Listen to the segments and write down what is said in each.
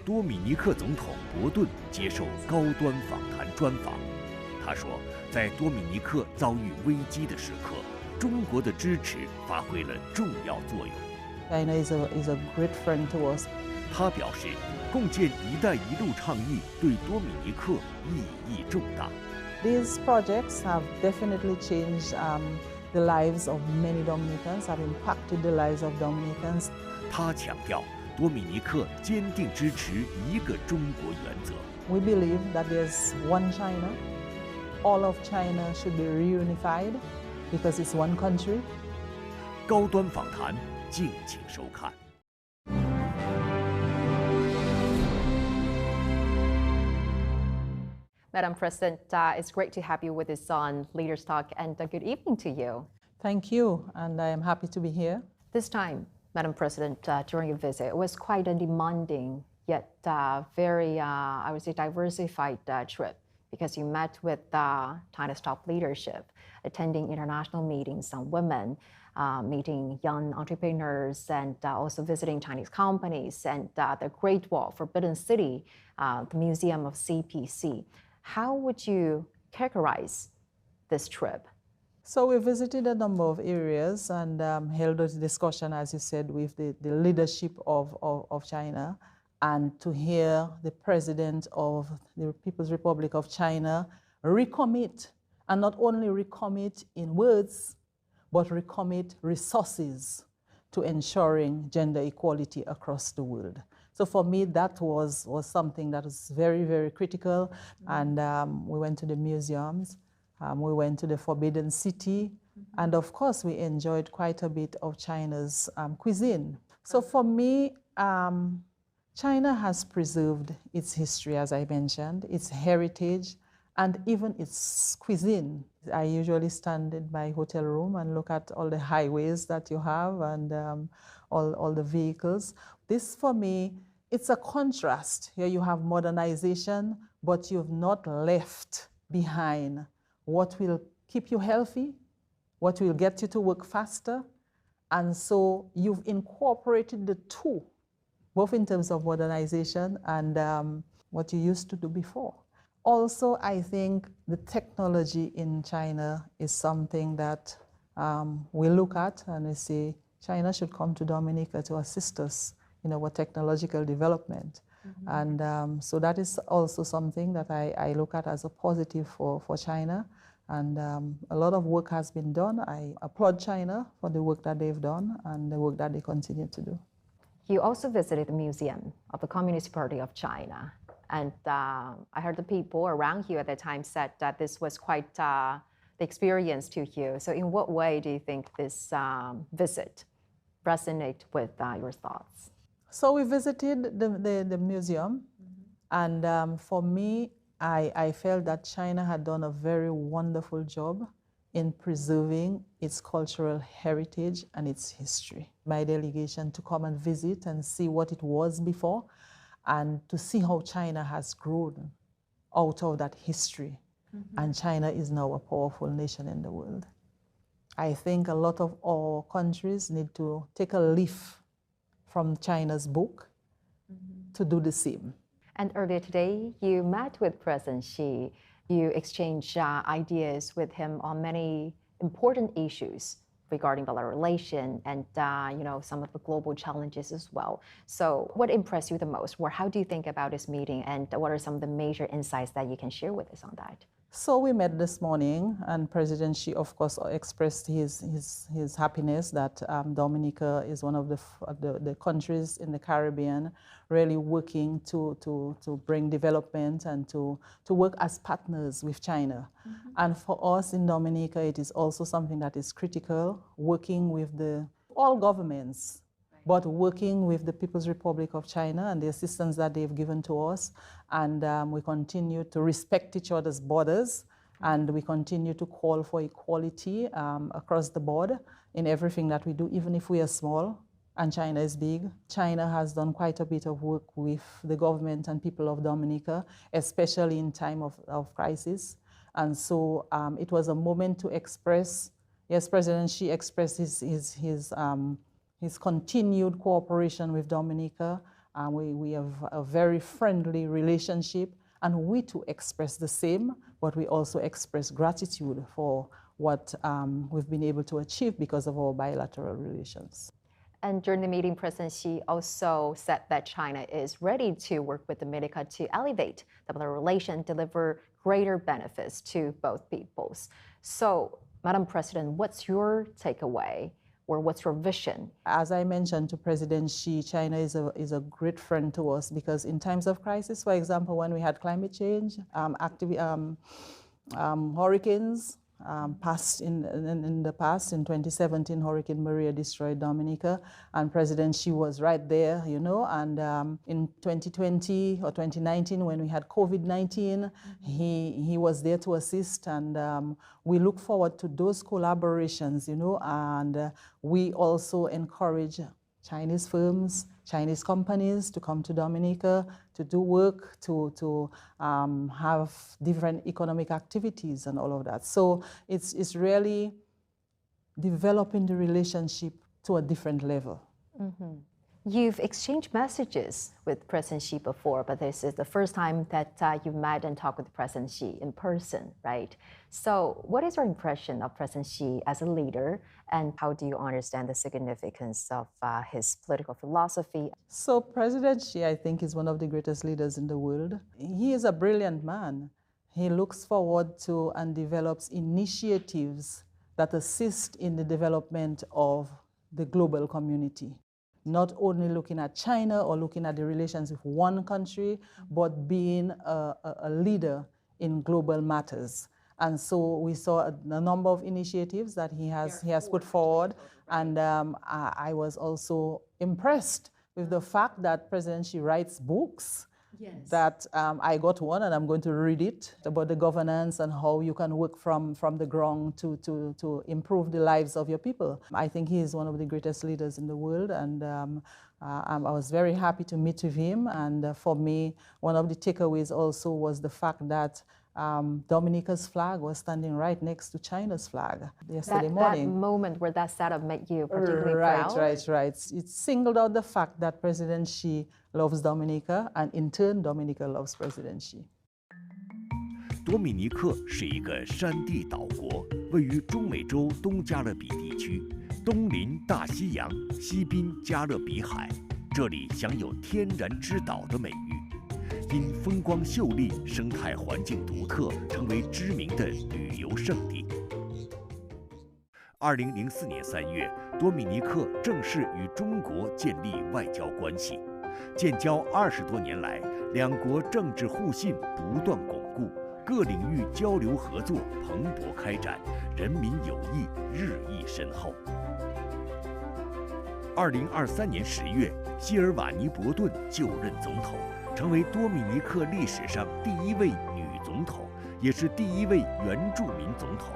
多米尼克总统伯顿接受高端访谈专访。他说，在多米尼克遭遇危机的时刻，中国的支持发挥了重要作用。China is a great friend to us. 他表示，共建“一带一路”倡议对多米尼克意义重大。These projects have definitely changed the lives of many Dominicans, have impacted the lives of Dominicans. 他强调，多米尼克坚定支持一个中国原则。We believe that there's one China. All of China should be reunified because it's one country. 高端访谈，敬请收看。Madam President, it's great to have you with us on Leaders Talk, and good evening to you. Thank you, and I am happy to be here. This time, Madam President, during your visit, it was quite a demanding yet very, I would say, diversified trip, because you met with China's top leadership, attending international meetings on women, meeting young entrepreneurs, and also visiting Chinese companies, and the Great Wall, Forbidden City, the Museum of CPC. How would you characterize this trip? So we visited a number of areas and held a discussion, as you said, with the leadership of China, and to hear the president of the People's Republic of China recommit, and not only recommit in words, but recommit resources to ensuring gender equality across the world. So for me, that was something that was very, very critical. And we went to the museums, we went to the Forbidden City, and of course, we enjoyed quite a bit of China's cuisine. So for me, China has preserved its history, as I mentioned, its heritage, and even its cuisine. I usually stand in my hotel room and look at all the highways that you have and all the vehicles. This, for me, it's a contrast. Here you have modernization, but you've not left behind what will keep you healthy, what will get you to work faster. And so you've incorporated the two, both in terms of modernization and what you used to do before. Also, I think the technology in China is something that we look at and we say China should come to Dominica to assist us in our technological development. Mm-hmm. And so that is also something that I look at as a positive for China. And a lot of work has been done. I applaud China for the work that they've done and the work that they continue to do. You also visited the Museum of the Communist Party of China. And I heard the people around you at the time said that this was quite the experience to you. So in what way do you think this visit resonate with your thoughts? So we visited the museum, mm-hmm. and for me, I felt that China had done a very wonderful job in preserving its cultural heritage and its history. My delegation to come and visit and see what it was before, and to see how China has grown out of that history. Mm-hmm. And China is now a powerful nation in the world. I think a lot of our countries need to take a leaf from China's book, mm-hmm. to do the same. And earlier today, you met with President Xi. You exchanged ideas with him on many important issues regarding bilateral relation and some of the global challenges as well. So what impressed you the most, or how do you think about this meeting, and what are some of the major insights that you can share with us on that? So we met this morning, and President Xi, of course, expressed his happiness that Dominica is one of the countries in the Caribbean really working to bring development and to work as partners with China. Mm-hmm. And for us in Dominica, it is also something that is critical, working with all governments, but working with the People's Republic of China and the assistance that they've given to us. And we continue to respect each other's borders, and we continue to call for equality across the board in everything that we do, even if we are small and China is big. China has done quite a bit of work with the government and people of Dominica, especially in time of crisis. And so it was a moment to express, yes, President Xi expressed his continued cooperation with Dominica, We have a very friendly relationship, and we too express the same, but we also express gratitude for what we've been able to achieve because of our bilateral relations. And during the meeting, President Xi also said that China is ready to work with Dominica to elevate the bilateral relation, deliver greater benefits to both peoples. So, Madam President, what's your takeaway, or what's your vision? As I mentioned to President Xi, China is a great friend to us, because in times of crisis, for example, when we had climate change, hurricanes, in the past, in 2017, Hurricane Maria destroyed Dominica, and President Xi was right there, you know, and in 2020 or 2019, when we had COVID-19, he was there to assist, and we look forward to those collaborations, you know, and we also encourage Chinese firms, Chinese companies to come to Dominica to do work, to have different economic activities and all of that. So it's really developing the relationship to a different level. Mm-hmm. You've exchanged messages with President Xi before, but this is the first time that you've met and talked with President Xi in person, right? So what is your impression of President Xi as a leader, and how do you understand the significance of his political philosophy? So President Xi, I think, is one of the greatest leaders in the world. He is a brilliant man. He looks forward to and develops initiatives that assist in the development of the global community. Not only looking at China or looking at the relations with one country, but being a leader in global matters. And so we saw a number of initiatives that he has put forward, and I was also impressed with the fact that President Xi writes books. Yes. That I got one, and I'm going to read it, about the governance and how you can work from the ground to improve the lives of your people. I think he is one of the greatest leaders in the world, and I was very happy to meet with him. And for me, one of the takeaways also was the fact that Dominica's flag was standing right next to China's flag yesterday morning. That moment where that setup made you particularly proud? Right. It singled out the fact that President Xi loves Dominica, and in turn, Dominica loves President Xi. 多米尼克是一个山地岛国，位于中美洲东加勒比地区，东临大西洋，西濒加勒比海，这里享有天然之岛的美誉。因风光秀丽、生态环境独特，成为知名的旅游胜地。2004年3月，多米尼克正式与中国建立外交关系。建交20多年来，两国政治互信不断巩固，各领域交流合作蓬勃开展，人民友谊日益深厚。2023年10月，希尔瓦尼·伯顿就任总统，成为多米尼克历史上第一位女总统，也是第一位原住民总统。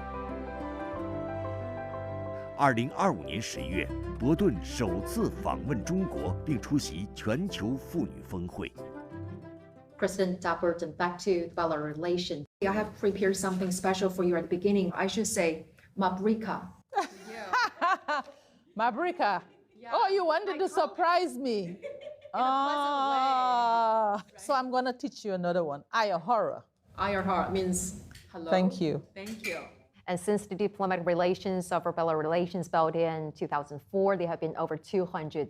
2025年11月，伯顿首次访问中国，并出席全球妇女峰会。President Burton, back to bilateral relations. I have prepared something special for you at the beginning. I should say, Mabrika. Mabrika. Yeah. Oh, you wanted to surprise me. So I'm going to teach you another one. Ayahara. Ayahara means hello. Thank you. Thank you. And since the diplomatic relations of bilateral relations built in 2004, there have been over 200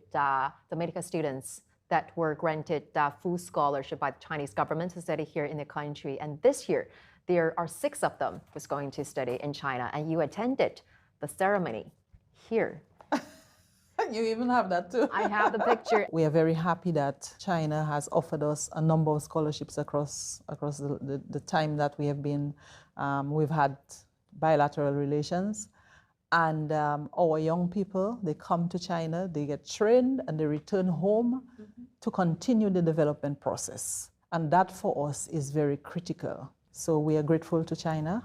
Dominica students that were granted full scholarship by the Chinese government to study here in the country. And this year, there are 6 of them who's going to study in China. And you attended the ceremony here. You even have that too. I have the picture. We are very happy that China has offered us a number of scholarships across the time that we have been, we've had bilateral relations. And our young people, they come to China, they get trained, and they return home to continue the development process. And that for us is very critical. So we are grateful to China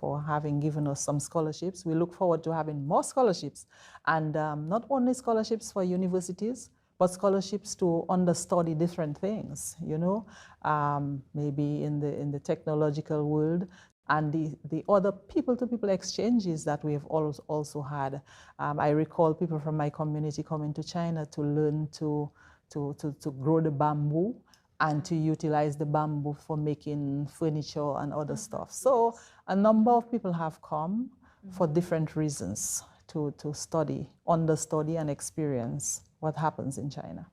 for having given us some scholarships. We look forward to having more scholarships, and not only scholarships for universities, but scholarships to understudy different things, you know, maybe in the technological world, and the other people-to-people exchanges that we've also had. I recall people from my community coming to China to learn to to grow the bamboo and to utilize the bamboo for making furniture and other stuff. So a number of people have come for different reasons to study, understudy and experience what happens in China.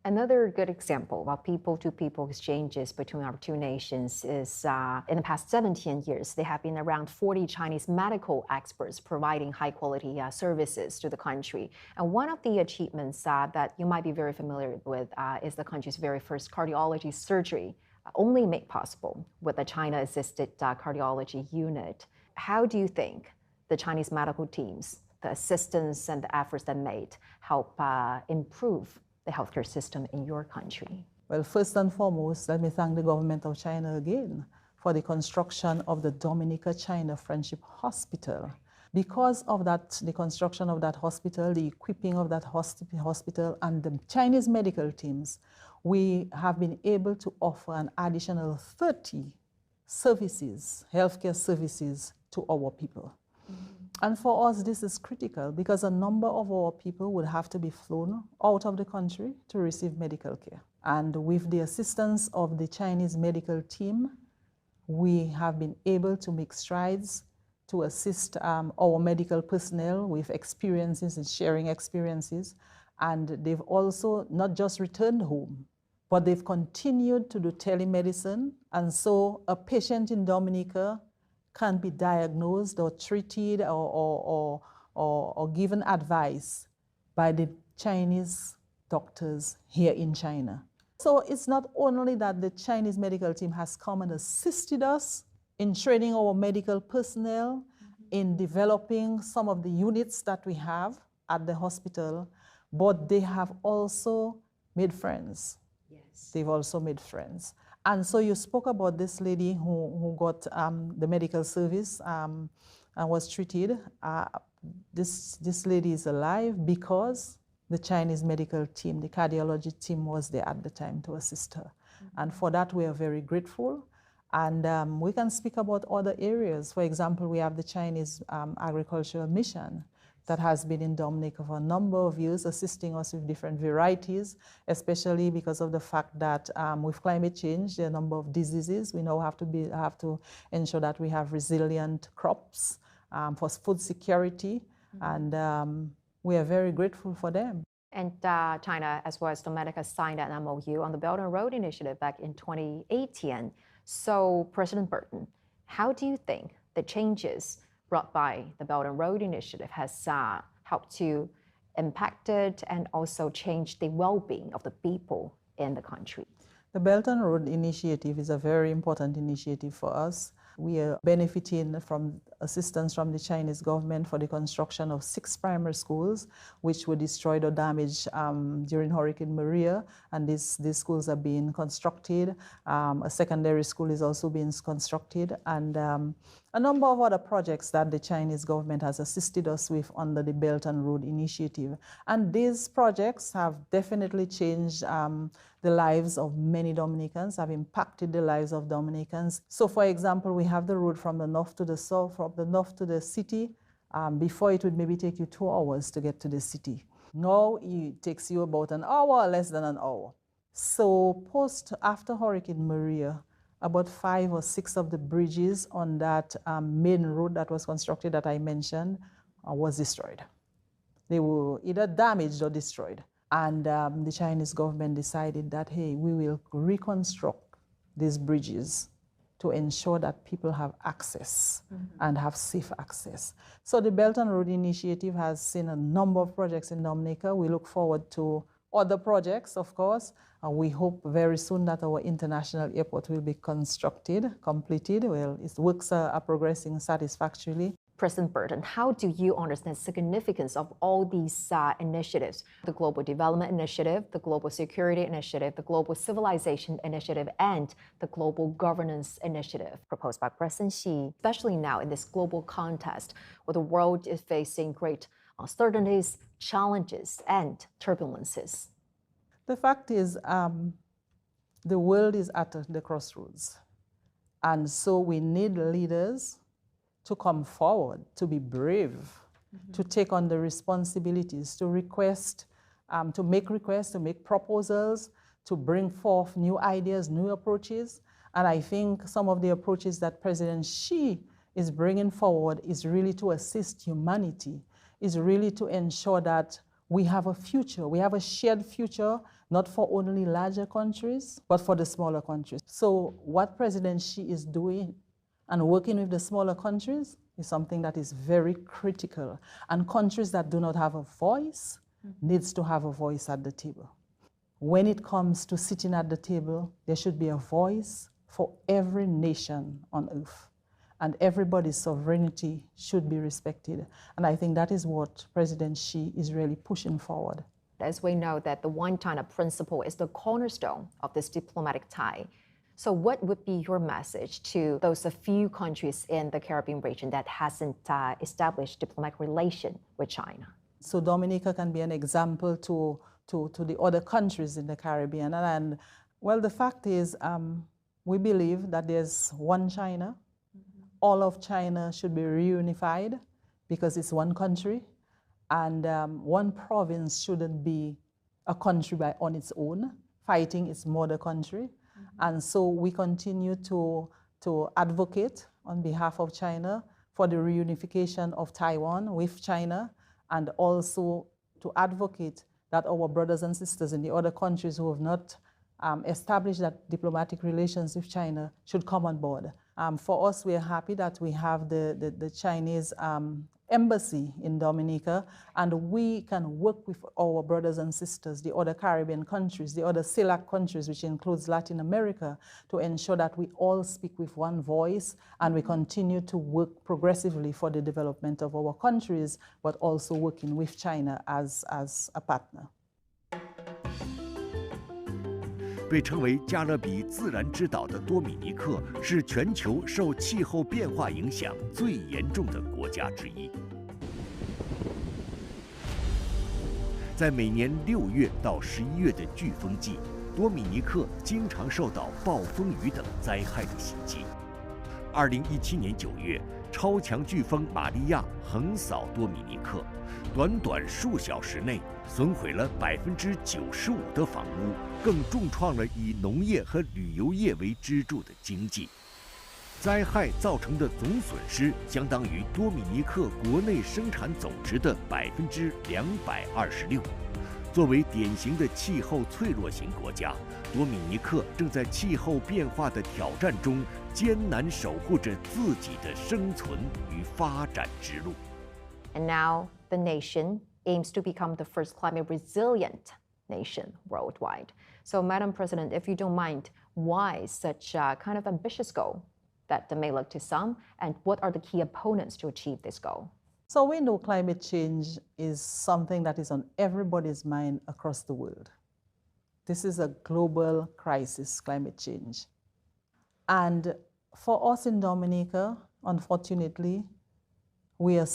Another good example of people-to-people exchanges between our two nations is in the past 17 years, there have been around 40 Chinese medical experts providing high-quality services to the country. And one of the achievements that you might be very familiar with is the country's very first cardiology surgery, only made possible with a China-assisted cardiology unit. How do you think the Chinese medical teams, the assistance and the efforts they made help improve the healthcare system in your country? Well, first and foremost, let me thank the government of China again for the construction of the Dominica-China Friendship Hospital. Because of that, the construction of that hospital, the equipping of that hospital, and the Chinese medical teams, we have been able to offer an additional 30 services, healthcare services, to our people. And for us, this is critical because a number of our people would have to be flown out of the country to receive medical care. And with the assistance of the Chinese medical team, we have been able to make strides to assist our medical personnel with experiences and sharing experiences. And they've also not just returned home, but they've continued to do telemedicine. And so a patient in Dominica can be diagnosed or treated or given advice by the Chinese doctors here in China. So it's not only that the Chinese medical team has come and assisted us in training our medical personnel, in developing some of the units that we have at the hospital, but they have also made friends. Yes. They've also made friends. And so you spoke about this lady who got the medical service and was treated. This lady is alive because the Chinese medical team, the cardiology team, was there at the time to assist her. And for that, we are very grateful. And we can speak about other areas. For example, we have the Chinese agricultural mission that has been in Dominica for a number of years, assisting us with different varieties, especially because of the fact that with climate change, there are a number of diseases. We now have to ensure that we have resilient crops for food security, and we are very grateful for them. And China, as well as Dominica, signed an MOU on the Belt and Road Initiative back in 2018. So, President Burton, how do you think the changes brought by the Belt and Road Initiative has helped to impact it and also change the well-being of the people in the country? The Belt and Road Initiative is a very important initiative for us. We are benefiting from assistance from the Chinese government for the construction of 6 primary schools, which were destroyed or damaged during Hurricane Maria, and these schools are being constructed. A secondary school is also being constructed, and a number of other projects that the Chinese government has assisted us with under the Belt and Road Initiative. And these projects have definitely changed the lives of many Dominicans, have impacted the lives of Dominicans. So, for example, we have the road from the north to the south, from the north to the city. Before, it would maybe take you 2 hours to get to the city. Now, it takes you about an hour, less than an hour. So, after Hurricane Maria, about 5 or 6 of the bridges on that main road that was constructed that I mentioned was destroyed. They were either damaged or destroyed. And the Chinese government decided that, hey, we will reconstruct these bridges to ensure that people have access and have safe access. So the Belt and Road Initiative has seen a number of projects in Dominica. We look forward to other projects, of course. We hope very soon that our international airport will be completed. Well, its works are progressing satisfactorily. President Burton, how do you understand the significance of all these initiatives? The Global Development Initiative, the Global Security Initiative, the Global Civilization Initiative, and the Global Governance Initiative proposed by President Xi, especially now in this global context where the world is facing great uncertainties, challenges, and turbulences. The fact is, the world is at the crossroads. And so we need leaders to come forward, to be brave, to take on the responsibilities, to request to make requests, to make proposals, to bring forth new ideas, new approaches. And I think some of the approaches that President Xi is bringing forward is really to assist humanity, is really to ensure that we have a future. We have a shared future, not for only larger countries, but for the smaller countries. So what President Xi is doing and working with the smaller countries is something that is very critical. And countries that do not have a voice needs to have a voice at the table. When it comes to sitting at the table, there should be a voice for every nation on earth. And everybody's sovereignty should be respected. And I think that is what President Xi is really pushing forward. As we know that the One China principle is the cornerstone of this diplomatic tie. So what would be your message to those few countries in the Caribbean region that hasn't established diplomatic relation with China? So Dominica can be an example to the other countries in the Caribbean. And well, the fact is, we believe that there's one China. All of China should be reunified because it's one country. And one province shouldn't be a country on its own, fighting its mother country. And so we continue to advocate on behalf of China for the reunification of Taiwan with China, and also to advocate that our brothers and sisters in the other countries who have not established that diplomatic relations with China should come on board. For us, we are happy that we have the Chinese embassy in Dominica, and we can work with our brothers and sisters, the other Caribbean countries, the other CELAC countries, which includes Latin America, to ensure that we all speak with one voice and we continue to work progressively for the development of our countries, but also working with China as a partner. 被称为加勒比自然之岛的多米尼克是全球受气候变化影响最严重的国家之一。在每年6月到11月的飓风季，多米尼克经常受到暴风雨等灾害的袭击。2017年9月，超强飓风玛利亚横扫多米尼克，短短数小时内损毁了95%的房屋，更重创了以农业和旅游业为支柱的经济。灾害造成的总损失相当于多米尼克国内生产总值的226%。作为典型的气候脆弱型国家，多米尼克正在气候变化的挑战中艰难守护着自己的生存与发展之路。And now the nation aims to become the first climate resilient nation worldwide. So, Madam President, if you don't mind, why such a kind of ambitious goal that may look to some, and what are the key opponents to achieve this goal? So we know climate change is something that is on everybody's mind across the world. This is a global crisis, climate change. And for us in Dominica, unfortunately, we are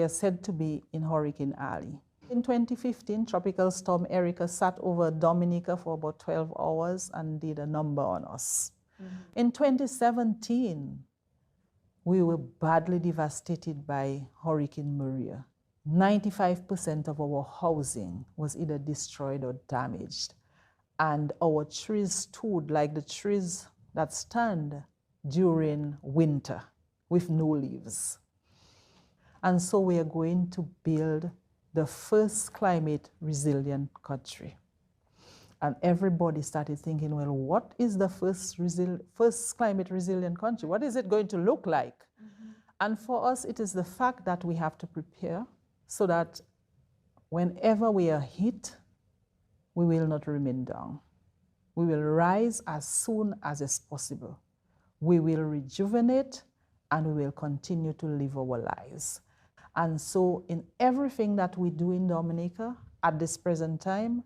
said to be in Hurricane Alley. In 2015, Tropical Storm Erica sat over Dominica for about 12 hours and did a number on us. In 2017, we were badly devastated by Hurricane Maria. 95% of our housing was either destroyed or damaged. And our trees stood like the trees that stand during winter with no leaves. And so we are going to build the first climate resilient country. And everybody started thinking, well, what is the first climate resilient country? What is it going to look like? And for us, it is the fact that we have to prepare so that whenever we are hit, we will not remain down. We will rise as soon as is possible. We will rejuvenate and we will continue to live our lives. And so in everything that we do in Dominica at this present time,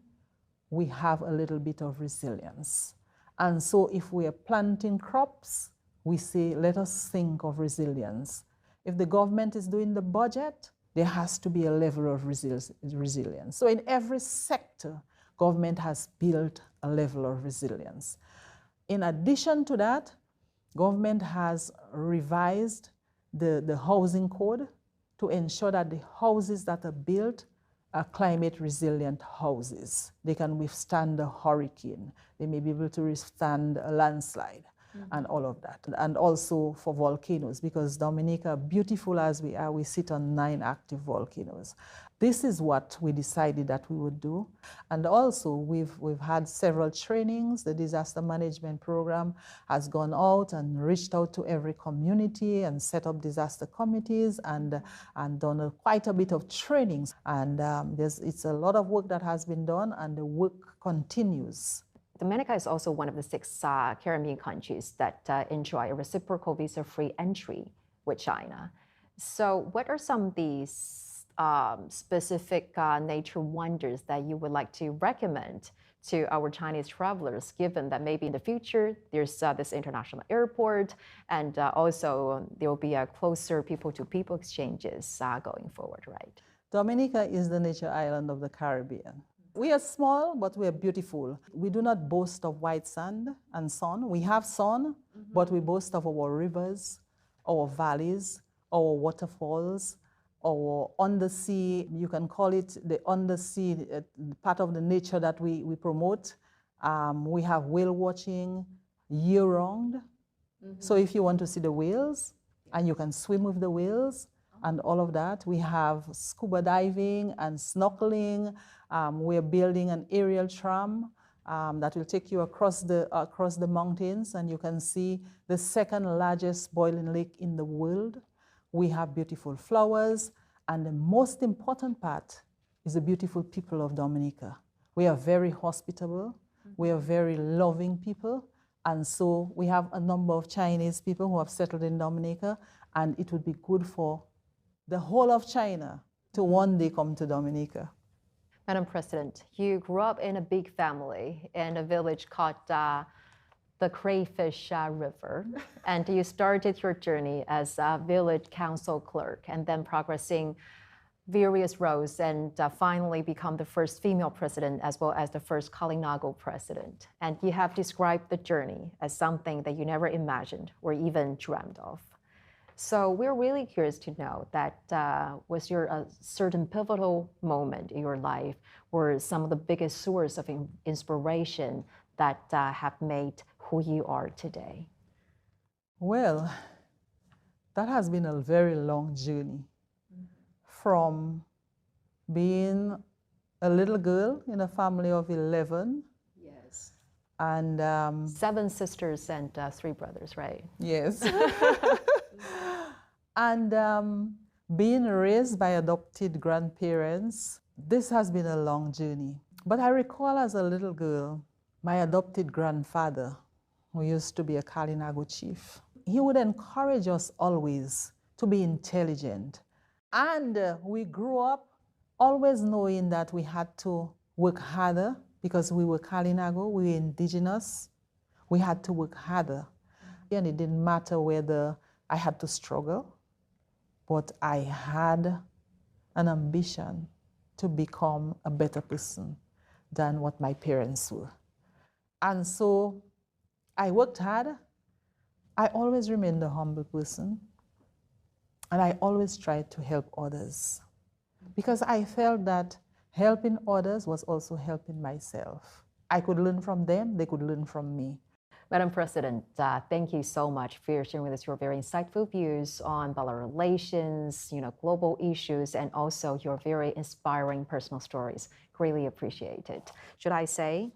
we have a little bit of resilience. And so if we are planting crops, we say, let us think of resilience. If the government is doing the budget, there has to be a level of resilience. So in every sector, government has built a level of resilience. In addition to that, government has revised the housing code to ensure that the houses that are built climate resilient houses. They can withstand a hurricane. They may be able to withstand a landslide and all of that. And also for volcanoes, because Dominica, beautiful as we are, we sit on 9 active volcanoes. This is what we decided that we would do. And also we've had several trainings. The disaster management program has gone out and reached out to every community and set up disaster committees and done quite a bit of trainings. And it's a lot of work that has been done, and the work continues. Dominica is also one of the 6 Caribbean countries that enjoy a reciprocal visa-free entry with China. So what are some of these specific nature wonders that you would like to recommend to our Chinese travelers, given that maybe in the future there's this international airport, and also there will be a closer people-to-people exchanges going forward, right? Dominica is the nature island of the Caribbean. We are small, but we are beautiful. We do not boast of white sand and sun. We have sun, but we boast of our rivers, our valleys, our waterfalls, our undersea, you can call it the undersea part of the nature that we promote. We have whale watching year-round. So if you want to see the whales, and you can swim with the whales, and all of that. We have scuba diving and snorkeling. We're building an aerial tram that will take you across the mountains, and you can see the 2nd largest boiling lake in the world. We have beautiful flowers, and the most important part is the beautiful people of Dominica. We are very hospitable. We are very loving people. And so we have a number of Chinese people who have settled in Dominica, and it would be good for the whole of China to one day come to Dominica. Madam President, you grew up in a big family in a village called the Crayfish River, and you started your journey as a village council clerk and then progressing various roles and finally become the first female president as well as the first Kalinago president. And you have described the journey as something that you never imagined or even dreamt of. So we're really curious to know that was your a certain pivotal moment in your life or some of the biggest source of inspiration that have made who you are today? Well, that has been a very long journey. From being a little girl in a family of 11. Yes. And 7 sisters and 3 brothers, right? Yes. And being raised by adopted grandparents, this has been a long journey. But I recall as a little girl, my adopted grandfather, who used to be a Kalinago chief, he would encourage us always to be intelligent. And we grew up always knowing that we had to work harder because we were Kalinago, we were indigenous. We had to work harder. And it didn't matter whether I had to struggle, but I had an ambition to become a better person than what my parents were. And so I worked hard. I always remained a humble person. And I always tried to help others because I felt that helping others was also helping myself. I could learn from them, they could learn from me. Madam President, thank you so much for sharing with us your very insightful views on bilateral relations, global issues, and also your very inspiring personal stories. Greatly appreciated. Should I say,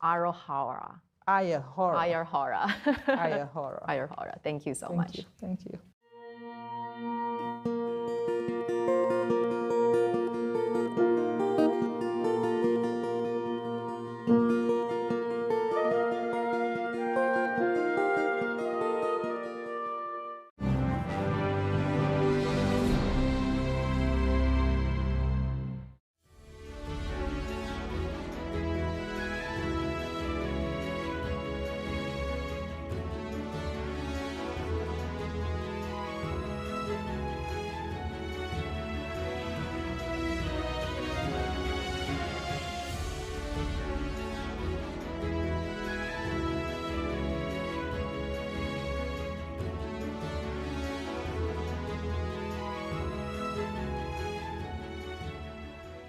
Arohara? Ayahara. Ayahara. Ayahara. Ayahara. Thank you so much. Thank you.